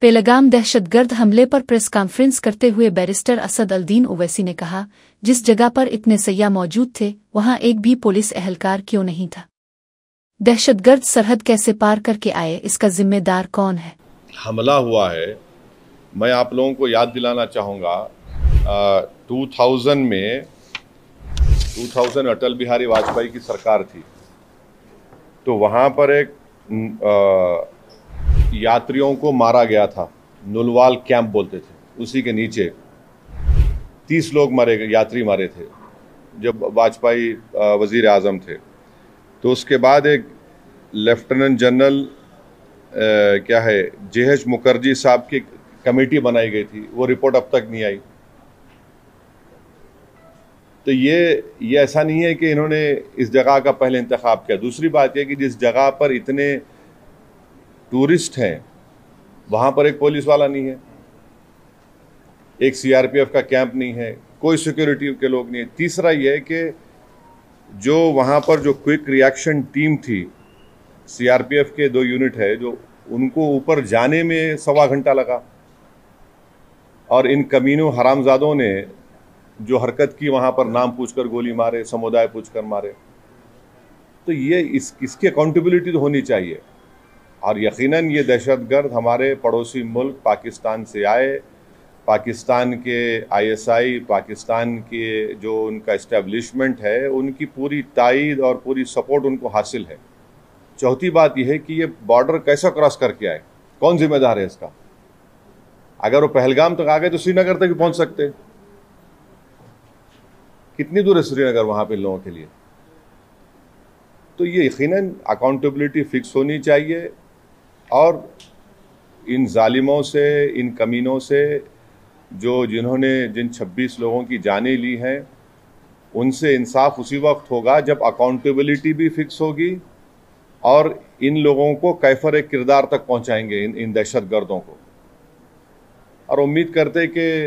पेहलगाम दहशतगर्द हमले पर press conference करते हुए बैरिस्टर असद अल-दीन ओवैसी ने कहा, जिस जगह पर इतने सैया मौजूद थे वहां एक भी पुलिस एहलकार क्यों नहीं था? दहशतगर्द सरहद कैसे पार करके आए, इसका जिम्मेदार कौन है? हमला हुआ है। मैं आप लोगों को याद दिलाना चाहूँगा 2000 अटल बिहारी वाजपेयी की सरकार थी, तो वहाँ पर एक यात्रियों को मारा गया था, नुलवाल कैंप बोलते थे, उसी के नीचे 30 लोग मारे गए, यात्री मारे थे जब वाजपेयी वजीर आज़म थे। तो उसके बाद एक लेफ्टिनेंट जनरल JH मुखर्जी साहब की कमेटी बनाई गई थी, वो रिपोर्ट अब तक नहीं आई। तो ये ऐसा नहीं है कि इन्होंने इस जगह का पहले इंतखाब किया। दूसरी बात यह कि जिस जगह पर इतने टूरिस्ट हैं वहाँ पर एक पुलिस वाला नहीं है, एक CRPF का कैंप नहीं है, कोई सिक्योरिटी के लोग नहीं है। तीसरा यह है कि जो वहाँ पर जो क्विक रिएक्शन टीम थी, CRPF के 2 यूनिट है, जो उनको ऊपर जाने में 1.25 घंटा लगा, और इन कमीनों हरामजादों ने जो हरकत की वहाँ पर नाम पूछकर गोली मारे, समुदाय पूछकर मारे। तो ये इसकी अकाउंटेबिलिटी तो होनी चाहिए। और यकीनन ये दहशतगर्द हमारे पड़ोसी मुल्क पाकिस्तान से आए, पाकिस्तान के ISI, पाकिस्तान के जो उनका इस्टेब्लिशमेंट है, उनकी पूरी तायद और पूरी सपोर्ट उनको हासिल है। चौथी बात यह है कि ये बॉर्डर कैसा क्रॉस करके आए, कौन जिम्मेदार है इसका? अगर वो पहलगाम तक आ गए तो श्रीनगर तक भी पहुंच सकते। कितनी दूर है श्रीनगर वहां पे लोगों के लिए? तो ये यकीनन अकाउंटेबिलिटी फिक्स होनी चाहिए, और इन जालिमों से, इन कमीनों से, जिन्होंने जिन 26 लोगों की जानें ली हैं, उनसे इंसाफ उसी वक्त होगा जब अकाउंटेबिलिटी भी फिक्स होगी और इन लोगों को कैफर किरदार तक पहुंचाएंगे, इन दहशतगर्दों को। और उम्मीद करते कि